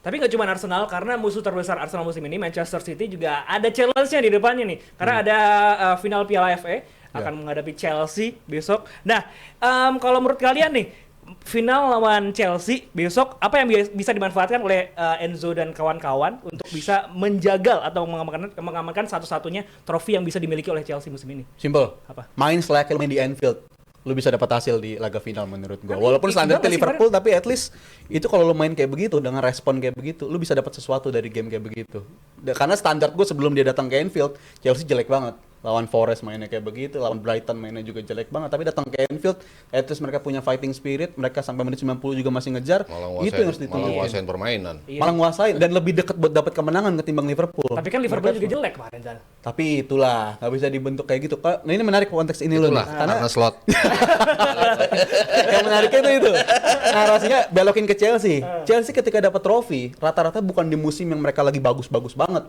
Tapi nggak cuma Arsenal, karena musuh terbesar Arsenal musim ini, Manchester City, juga ada challenge-nya di depannya nih. Karena ada final Piala FA, akan menghadapi Chelsea besok. Nah, kalau menurut kalian nih, final lawan Chelsea besok, apa yang bisa dimanfaatkan oleh Enzo dan kawan-kawan untuk bisa menjagal atau mengamankan satu-satunya trofi yang bisa dimiliki oleh Chelsea musim ini? Simple. Apa? Main selayaknya main di Anfield. Lu bisa dapat hasil di laga final menurut gua. Tapi Walaupun standarnya enggak sih, Liverpool, tapi at least itu kalau lu main kayak begitu dengan respon kayak begitu, lu bisa dapat sesuatu dari game kayak begitu. Karena standar gua sebelum dia datang ke Anfield, Chelsea jelek banget. Lawan Forest mainnya kayak begitu, lawan Brighton mainnya juga jelek banget. Tapi datang ke Anfield, at least mereka punya fighting spirit, mereka sampai menit 90 juga masih ngejar. Itu yang harus malah nguasain permainan. Iya. Malah nguasain dan lebih dekat buat dapat kemenangan ketimbang Liverpool. Tapi kan Liverpool juga jelek kemarin, Zal. Tapi itulah, nggak bisa dibentuk kayak gitu. Nah, ini menarik konteks ini loh. Itulah, karena slot. Yang menariknya itu narasinya belokin ke Chelsea. Chelsea ketika dapat trofi, rata-rata bukan di musim yang mereka lagi bagus-bagus banget.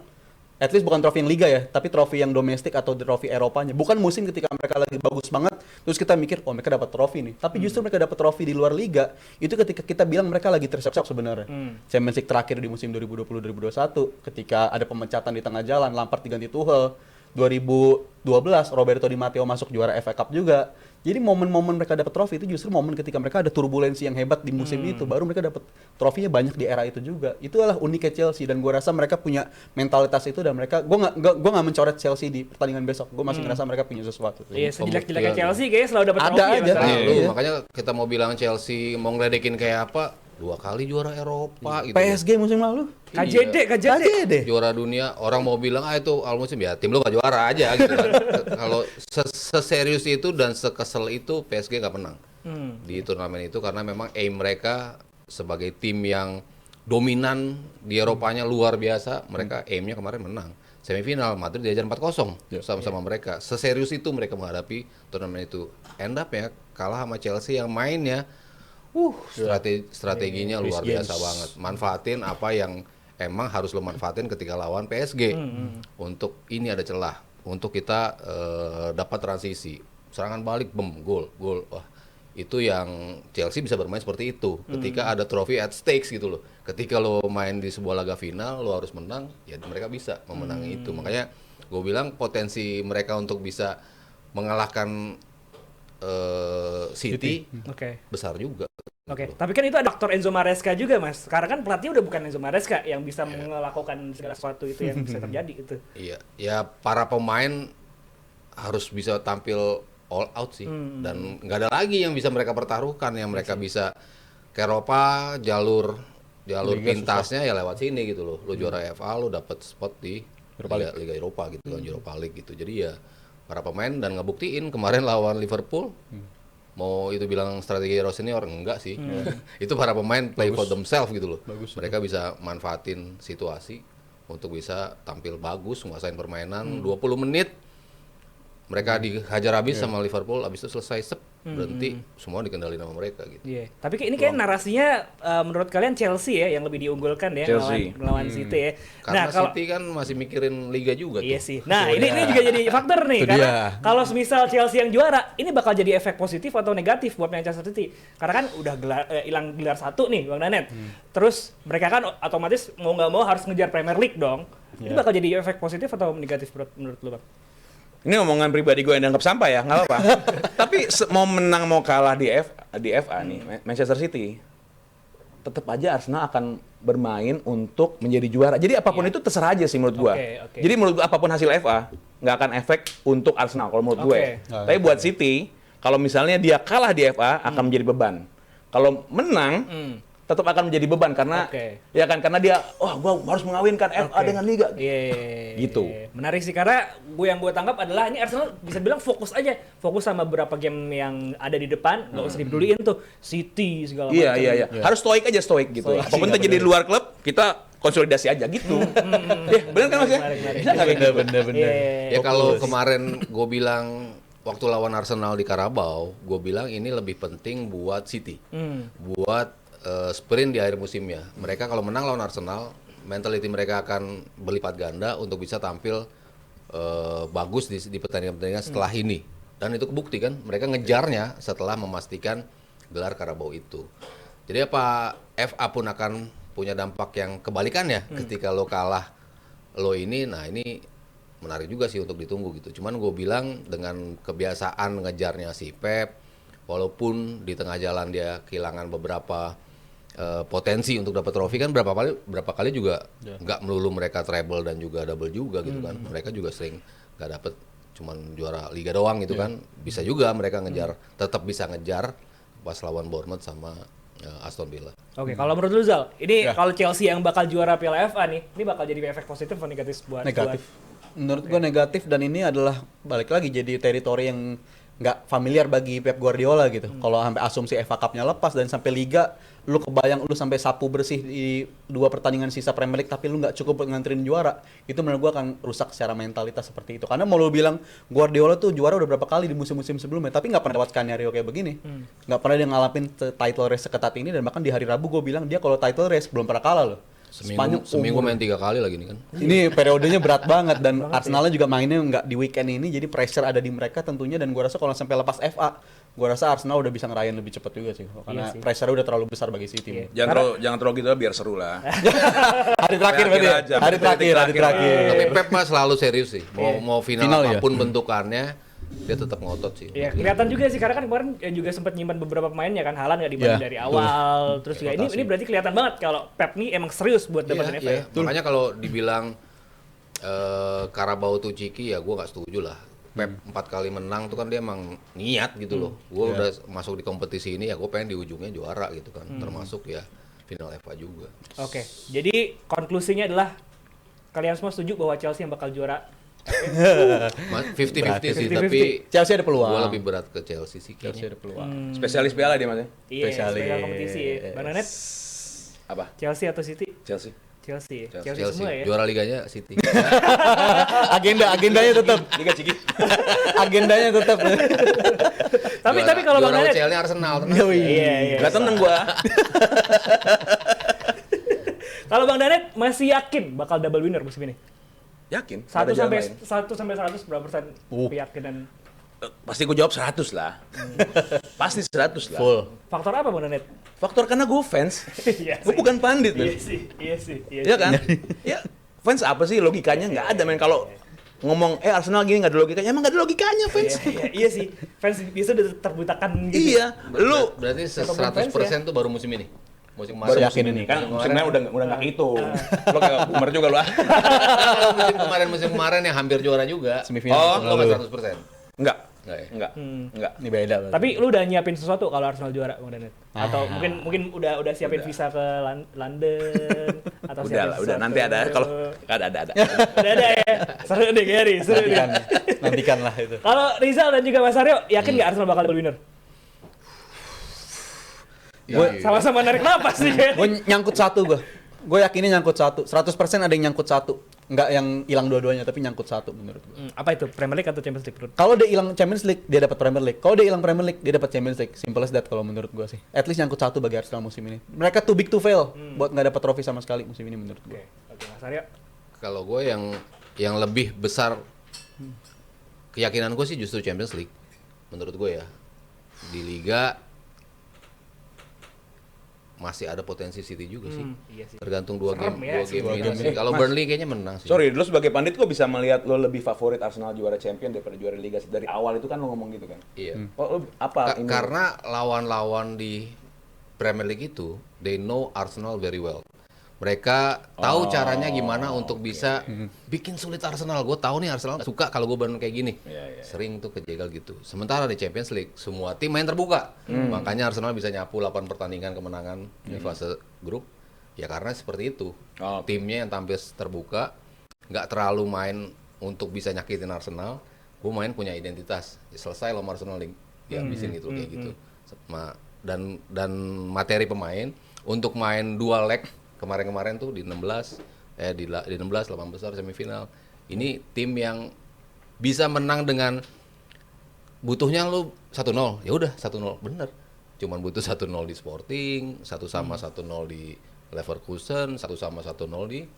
At least bukan trofi yang liga ya, tapi trofi yang domestik atau trofi Eropanya. Bukan musim ketika mereka lagi bagus banget, terus kita mikir, oh mereka dapat trofi nih. Tapi justru mereka dapat trofi di luar liga, itu ketika kita bilang mereka lagi terseok-seok sebenarnya. Champions League terakhir di musim 2020-2021, ketika ada pemecatan di tengah jalan, Lampard diganti Tuchel. 2012 Roberto Di Matteo masuk juara FA Cup juga. Jadi momen-momen mereka dapat trofi itu justru momen ketika mereka ada turbulensi yang hebat di musim itu, baru mereka dapat trofinya banyak di era itu juga. Itulah uniknya Chelsea dan gua rasa mereka punya mentalitas itu dan mereka gua nggak mencoret Chelsea di pertandingan besok. Gua masih ngerasa mereka punya sesuatu. Iya, sejelek-jeleknya Chelsea kayaknya selalu dapat Ada trofi aja. ya. Iya. Makanya kita mau bilang Chelsea mau ngeledekin kayak apa? 2 kali juara Eropa gitu. PSG musim lalu. KJD. Juara dunia, orang mau bilang itu al musim ya tim lu gak juara aja gitu kan. Kalau seserius itu dan sekesel itu PSG nggak menang di turnamen itu karena memang aim mereka sebagai tim yang dominan di Eropanya luar biasa, mereka aimnya kemarin menang. Semifinal Madrid diajar 4-0 sama-sama mereka. Seserius itu mereka menghadapi turnamen itu. End up ya kalah sama Chelsea yang mainnya strateginya luar biasa banget. Manfaatin apa yang emang harus lo manfaatin ketika lawan PSG. Untuk ini ada celah, untuk kita dapat transisi, serangan balik, gol. Wah, itu yang Chelsea bisa bermain seperti itu. Ketika ada trofi at stakes gitu loh. Ketika lo main di sebuah laga final, lo harus menang, ya mereka bisa memenangi itu. Makanya gue bilang potensi mereka untuk bisa mengalahkan City besar juga. Oke, tapi kan itu ada faktor Enzo Maresca juga, Mas. Karena kan pelatih udah bukan Enzo Maresca yang bisa melakukan segala sesuatu itu yang bisa terjadi itu. Iya, ya para pemain harus bisa tampil all out sih. Dan nggak ada lagi yang bisa mereka pertaruhkan, yang mereka bisa ke Eropa, jalur pintasnya ya lewat sini gitu loh. Lo juara FA, lo dapet spot di Liga Eropa gitu kan, Europa League gitu. Jadi ya para pemain dan ngebuktiin kemarin lawan Liverpool. Mau itu bilang strategi hero senior enggak sih. Itu para pemain play for themselves gitu loh. Mereka bisa manfaatin situasi untuk bisa tampil bagus, nguasain permainan 20 menit. Mereka dihajar habis sama Liverpool, habis itu selesai berhenti, semua dikendaliin sama mereka gitu. Iya. Tapi ini kayak narasinya menurut kalian Chelsea ya yang lebih diunggulkan ya melawan City ya. Karena City kan masih mikirin liga juga iya tuh. sih. Nah, ini juga jadi faktor nih karena kalau misal Chelsea yang juara, ini bakal jadi efek positif atau negatif buat Manchester City. Karena kan udah hilang gelar 1 nih, Bang Danet. Terus mereka kan otomatis mau nggak mau harus ngejar Premier League dong. Ini bakal jadi efek positif atau negatif menurut lu, Bang? Ini omongan pribadi gue yang dianggap sampah ya, nggak apa-apa. Tapi mau menang mau kalah di FA nih, Manchester City, tetap aja Arsenal akan bermain untuk menjadi juara. Jadi apapun itu terserah aja sih menurut gue. Jadi menurut gue apapun hasil FA, nggak akan efek untuk Arsenal kalau menurut gue. Tapi buat City, kalau misalnya dia kalah di FA akan menjadi beban. Kalau menang, tetap akan menjadi beban karena ya kan karena dia gua harus mengawinkan FA dengan Liga gitu. Menarik sih karena yang gue tangkap adalah ini Arsenal bisa bilang fokus sama beberapa game yang ada di depan, nggak usah dipeduliin tuh City segala macam. Iya. Harus stoik gitu. Apapun terjadi di luar klub, kita konsolidasi aja gitu. Benar kan Mas ya? Bener. Ya kalau kemarin gue bilang waktu lawan Arsenal di Carabao, gue bilang ini lebih penting buat City. Buat sprint di akhir musimnya. Mereka kalau menang lawan Arsenal, mentality mereka akan berlipat ganda untuk bisa tampil bagus di pertandingan-pertandingan setelah ini. Dan itu kebukti kan, mereka ngejarnya setelah memastikan gelar Carabao itu. Jadi apa FA pun akan punya dampak yang kebalikannya ketika lo kalah lo ini. Nah ini menarik juga sih untuk ditunggu gitu. Cuman gue bilang dengan kebiasaan ngejarnya si Pep, walaupun di tengah jalan dia kehilangan beberapa potensi untuk dapat trofi kan, berapa kali juga nggak melulu mereka treble dan juga double juga gitu kan. Mereka juga sering nggak dapet, cuman juara liga doang gitu kan. Bisa juga mereka ngejar, tetap bisa ngejar pas lawan Bournemouth sama Aston Villa. Oke, kalau menurut lu Zal, ini kalau Chelsea yang bakal juara Piala FA nih, ini bakal jadi efek positif atau negatif buat Negatif. Menurut gue negatif, dan ini adalah balik lagi jadi teritori yang nggak familiar bagi Pep Guardiola gitu. Kalau sampai asumsi FA Cup-nya lepas dan sampai Liga, lu kebayang lu sampai sapu bersih di 2 pertandingan sisa Premier League tapi lu nggak cukup buat nganterin juara, itu menurut gua akan rusak secara mentalitas seperti itu. Karena mau lu bilang Guardiola tuh juara udah berapa kali di musim-musim sebelumnya, tapi nggak pernah dapat skenario kayak begini. Nggak pernah dia ngalamin title race seketat ini, dan bahkan di hari Rabu gua bilang dia kalau title race belum pernah kalah loh. Seminggu main 3 kali lagi nih kan. Ini periodenya berat banget, dan Arsenalnya juga mainnya nggak di weekend ini, jadi pressure ada di mereka tentunya. Dan gua rasa kalau sampai lepas FA, gua rasa Arsenal udah bisa ngerayain lebih cepat juga sih, karena pressure udah terlalu besar bagi City. Jangan terlalu gitu lah, biar seru lah. Hari terakhir berarti ya? aja. Hari terakhir. Tapi Pep mah selalu serius sih. Mau final ya? apapun bentukannya, dia tetap ngotot sih. Iya, kelihatan juga sih, karena kan kemarin juga sempat nyimpan beberapa pemainnya kan, Haaland nggak dibantu dari awal. Terus juga ini berarti kelihatan banget kalau Pep nih emang serius buat dapetin FA. Iya. Makanya kalau dibilang Carabao tuh ciki, ya gue nggak setuju lah. Pep 4 kali menang tuh kan dia emang niat gitu loh. Gue udah masuk di kompetisi ini, ya gue pengen di ujungnya juara gitu kan. Termasuk ya final FA juga. Oke, jadi konklusinya adalah kalian semua setuju bahwa Chelsea yang bakal juara. 50-50 sih, 50-50. tapi Chelsea ada peluang. gue lebih berat ke Chelsea sih Chelsea kayaknya. ada peluang. Spesialis piala dia mas. Iya, Spesialis. spesial kompetisi. Bang Nanet, Apa? Chelsea atau City? Chelsea. Chelsea. Chelsea. Chelsea semua ya. Juara liganya City. Agendanya tetap. Liga Ciki. Agendanya tetap. Tapi kalau Bang Nanet, UCL-nya Arsenal. iya. Gak tenang gua. Kalau Bang Danet masih yakin bakal double winner musim ini? Yakin. 1 Ada jalan sampai lain. 100 berapa persen keyakinan? Pasti gue jawab 100 lah. Pasti 100 lah. Full. Faktor apa Bang Danet? Faktor karena gue fans. Iya Gue sih. bukan pandit, Iya men. sih. Iya kan? Ya, fans apa sih logikanya? Nggak ada, men. Kalau ngomong Arsenal gini nggak ada logikanya, emang nggak ada logikanya fans. Iya sih. Fans biasa udah terbutakan gitu. Iya, lu Berarti Ataupun 100% tuh baru musim ini. Musim Baru kemarin. yakin ini. kan musimnya udah nggak hitung. Lo kayak boomer juga lu. musim kemarin yang hampir juara juga. Semifinal Oh, tahun Lo lalu. nggak 100%. Enggak. Nggak ya? Enggak. Ini beda. berarti. Tapi lu udah nyiapin sesuatu kalau Arsenal juara Bang Danet? Atau mungkin udah siapin visa ke London atau Udah siapin lah, udah sesuatu? nanti ada kalau ada. Udah ada ya. Seru deh Gary, seru deh. Nantikan lah itu. Kalau Rizal dan juga Mas Aryo, yakin nggak Arsenal bakal double winner? Iya. Sama-sama narik napas nih kan. Gue nyangkut satu gue. Gue yakinnya nyangkut satu. 100% ada yang nyangkut satu. Nggak yang hilang dua-duanya, tapi nyangkut satu menurut gue. Apa itu? Premier League atau Champions League? Kalau dia hilang Champions League, dia dapat Premier League. Kalau dia hilang Premier League, dia dapat Champions League. Simple as that kalau menurut gue sih. At least nyangkut satu bagi Arsenal musim ini. Mereka too big to fail buat nggak dapat trofi sama sekali musim ini menurut gue. Oke, Mas Aryo. Kalau gue yang lebih besar keyakinan gue sih justru Champions League. Menurut gue ya. Di Liga masih ada potensi City juga sih. Iya sih. Tergantung dua Serem game, ya, dua sih. game ini Mas, sih. Kalau Mas. Burnley kayaknya menang sih. Sorry, lu sebagai pandit kok bisa melihat lo lebih favorit Arsenal juara champion daripada juara Liga dari awal itu kan lo ngomong gitu kan? Iya. Oh, lu apa ini? Karena lawan-lawan di Premier League itu, they know Arsenal very well. Mereka tahu caranya gimana untuk bisa bikin sulit Arsenal. Gue tahu nih Arsenal suka kalau gue Burnley kayak gini. Sering tuh kejegal gitu. Sementara di Champions League, semua tim main terbuka. Makanya Arsenal bisa nyapu 8 pertandingan kemenangan di fase grup. Ya karena seperti itu. Timnya yang tampil terbuka, nggak terlalu main untuk bisa nyakitin Arsenal. Gue main punya identitas. Selesai lo Arsenal dihabisin gitu kayak gitu. Dan materi pemain untuk main dua leg kemarin tuh di 16 8 besar semifinal. Ini tim yang bisa menang dengan butuhnya lu 1-0. Ya udah 1-0 bener. Cuman butuh 1-0 di Sporting, 1-1 di Leverkusen, 1-1 di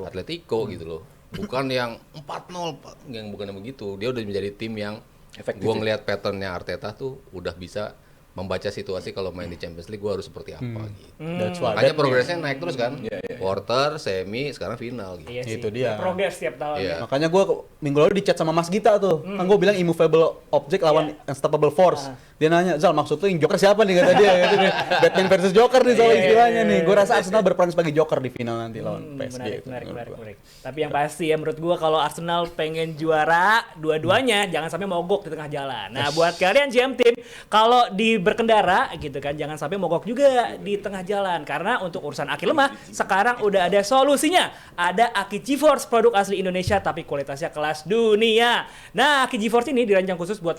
Atletico gitu loh. Bukan yang 4-0, yang bukan yang begitu. Dia udah menjadi tim yang Efektif gua ya? ngelihat patternnya Arteta tuh udah bisa membaca situasi kalau main di Champions League gue harus seperti apa gitu. That's why. Makanya That- progresnya naik terus kan. Quarter, semi, sekarang final gitu. Iya sih. Itu dia. Progres tiap tahun. Iya. Makanya gue minggu lalu di chat sama Mas Gita tuh. Kan gue bilang immovable object lawan unstoppable force. Dia nanya, Zal maksud tuh yang Joker siapa nih kata dia. Gitu nih. Batman versus Joker nih soal istilahnya nih. Gue rasa Arsenal berperan sebagai Joker di final nanti lawan PSG. Menarik, itu menarik, menurut menarik, gua. menarik. Tapi yang pasti ya menurut gua kalau Arsenal pengen juara dua-duanya jangan sampai mogok di tengah jalan. Nah, buat kalian GM Team kalau di berkendara gitu kan jangan sampai mogok juga di tengah jalan karena untuk urusan aki lemah sekarang udah ada solusinya. Ada Aki GeForce produk asli Indonesia tapi kualitasnya kelas dunia. Nah, Aki GeForce ini dirancang khusus buat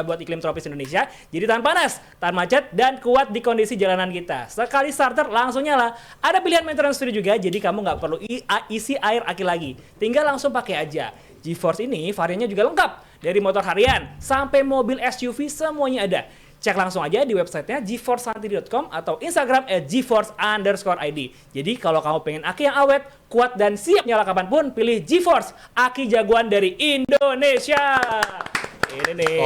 buat iklim tropis Indonesia. Jadi tahan panas, tahan macet dan kuat di kondisi jalanan kita. Sekali starter langsung nyala. Ada pilihan maintenance free juga jadi kamu nggak perlu isi air aki lagi. Tinggal langsung pakai aja. GeForce ini variannya juga lengkap. Dari motor harian sampai mobil SUV semuanya ada. Cek langsung aja di websitenya geforcesanti.com atau Instagram @geforce_id. Jadi kalau kamu pengen aki yang awet, kuat dan siap nyala kapanpun, pilih GeForce, aki jagoan dari Indonesia. Ini nih.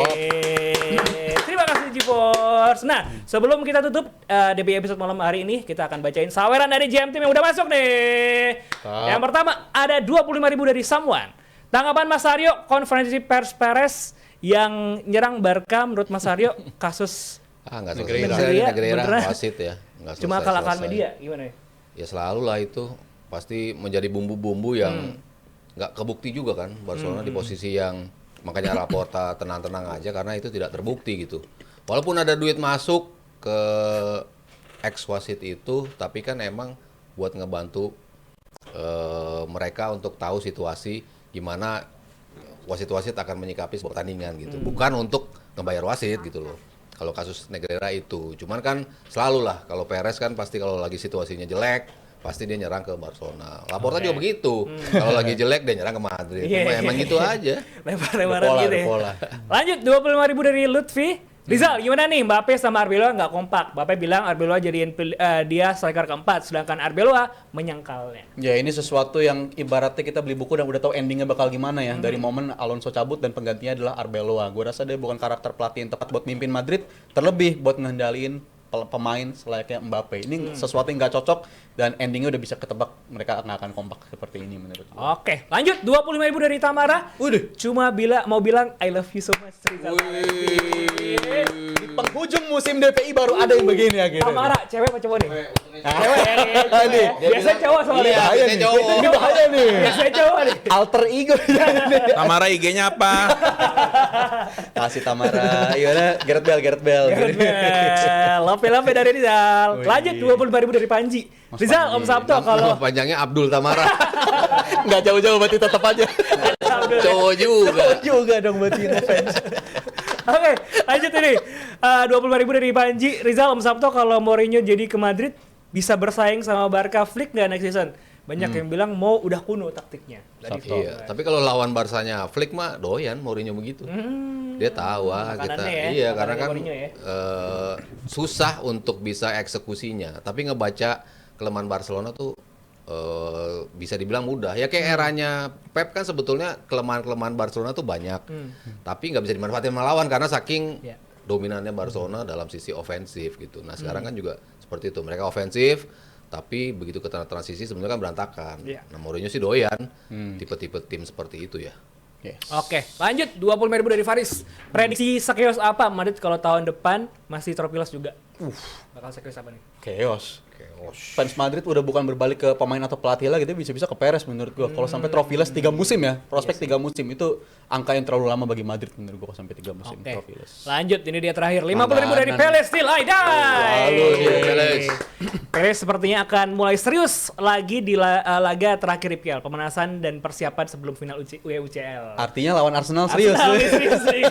Terima kasih GeForce. Nah, sebelum kita tutup DBI episode malam hari ini, kita akan bacain saweran dari GM Team yang udah masuk nih. Yang pertama ada 25.000 dari Samuan. Tanggapan Mas Aryo konferensi pers Perez yang nyerang Barca menurut Mas Aryo kasus Nggak Negreira. selesai Negreira beneran. wasit ya. Nggak cuma selesai- kalahkan selesai. media gimana ya? Ya selalu lah itu pasti menjadi bumbu-bumbu yang nggak kebukti juga kan Barcelona di posisi yang makanya Laporta tenang-tenang aja karena itu tidak terbukti gitu. Walaupun ada duit masuk ke ex wasit itu, tapi kan emang buat ngebantu mereka untuk tahu situasi gimana wasit-wasit akan menyikapi sebuah pertandingan gitu. Bukan untuk ngebayar wasit gitu loh. Kalau kasus Negreira itu, cuman kan selalu lah kalau Perez kan pasti kalau lagi situasinya jelek pasti dia nyerang ke Barcelona. Laporta juga begitu. Kalau lagi jelek dia nyerang ke Madrid. Iya. Emang gitu aja. Lebar-lebaran Ada pola, gitu ada ya. pola. Lanjut 25.000 dari Lutfi. Rizal, gimana nih Mbappe sama Arbeloa nggak kompak? Mbappe bilang Arbeloa jadiin dia striker keempat, sedangkan Arbeloa menyangkalnya. Ya ini sesuatu yang ibaratnya kita beli buku dan udah tahu endingnya bakal gimana ya. Dari momen Alonso cabut dan penggantinya adalah Arbeloa. Gue rasa dia bukan karakter pelatih yang tepat buat mimpin Madrid, terlebih buat ngendaliin pemain selayaknya Mbappe. Ini sesuatu yang nggak cocok dan endingnya udah bisa ketebak mereka nggak akan kompak seperti ini menurut gue. Oke, lanjut 25.000 dari Tamara. Udah. Cuma mau bilang I love you so much Rizal. Di penghujung musim DPI baru ada yang begini akhirnya. Tamara, cewek apa cowok nih? Ah, Cewek ya nih. cewek nih. ya. Biasanya cowok soalnya. Iya, bahaya biasanya nih. cowok. Ini bahaya nih. Biasanya cowok nih. Alter ego nih. Tamara IG-nya apa? Kasih Tamara. Gimana? Gareth Bale. Lope dari Rizal. Lanjut 25.000 dari Panji. Mas Rizal, Panji. Om Sabto kalau Nama panjangnya Abdul Tamara. Nggak jauh-jauh berarti tetap aja. Cowok juga. Jauh juga dong berarti ini fans. Oke, lanjut ini. 25.000 dari Panji. Rizal, Om Sabto kalau Mourinho jadi ke Madrid bisa bersaing sama Barca Flick nggak next season? Banyak yang bilang mau udah kuno taktiknya. Dari Sabto. Iya, tapi kalau lawan Barsanya Flick mah doyan Mourinho begitu. Dia tahu kita. makanannya ya, Iya, karena makanannya kan Mourinho ya. susah untuk bisa eksekusinya. Tapi ngebaca kelemahan Barcelona tuh bisa dibilang mudah. Ya kayak eranya Pep kan sebetulnya kelemahan-kelemahan Barcelona tuh banyak. Tapi nggak bisa dimanfaatin melawan karena saking Iya. dominannya Barcelona dalam sisi ofensif gitu. Nah, sekarang kan juga seperti itu. Mereka ofensif tapi begitu ke transisi sebenarnya kan berantakan. Iya. Nah, Mourinho sih doyan tipe-tipe tim seperti itu ya. Yes. Oke, lanjut 25.000 dari Faris. Prediksi sekios apa Madrid kalau tahun depan masih tropilas juga? Bakal sekios apa nih? Chaos. Fans Madrid udah bukan berbalik ke pemain atau pelatih lagi, tapi bisa-bisa ke Perez menurut gua. Kalau sampai trophyless 3 musim ya, prospek 3 musim itu angka yang terlalu lama bagi Madrid menurut gua kalau sampai 3 musim Oke. trophyless. Lanjut, ini dia terakhir 50.000 dari Peles Still I Die. Lalu dia, Peles. Peles sepertinya akan mulai serius lagi di laga terakhir IPL, pemanasan dan persiapan sebelum final UCL. Artinya lawan Arsenal serius. Arsenal nih, serius nih.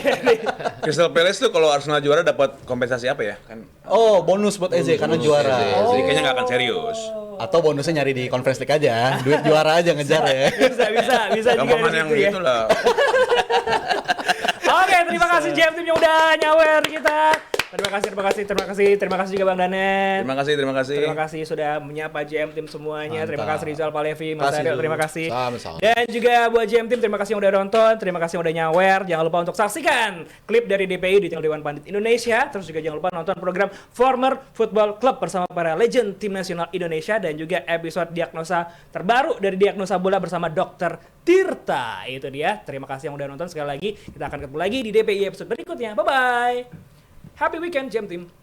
Crystal Palace tuh kalau Arsenal juara dapat kompensasi apa ya? Kan Oh, bonus buat Eze karena Bonus juara. Eze. jadi kayaknya nggak akan serius. Atau bonusnya nyari di Conference League aja, duit juara aja ngejar ya. Bisa juga Gampang di yang situ ya. gitu lah. Oke, terima kasih GM Team yang udah nyawer kita. Terima kasih juga Bang Danen. Terima kasih. Terima kasih sudah menyapa JM Team semuanya. Terima Mantap. kasih Rizal Palevi, Mas Kasih Ariel, dulu. terima kasih. Sama-sama. Dan juga buat JM Team, terima kasih yang udah nonton, terima kasih yang udah nyawer. Jangan lupa untuk saksikan klip dari DPI di channel Dewan Pandit Indonesia. Terus juga jangan lupa nonton program Former Football Club bersama para legend tim nasional Indonesia dan juga episode diagnosa terbaru dari Diagnosa Bola bersama Dr. Tirta. Itu dia. Terima kasih yang udah nonton sekali lagi. Kita akan ketemu lagi di DPI episode berikutnya. Bye bye. Happy weekend JM Team.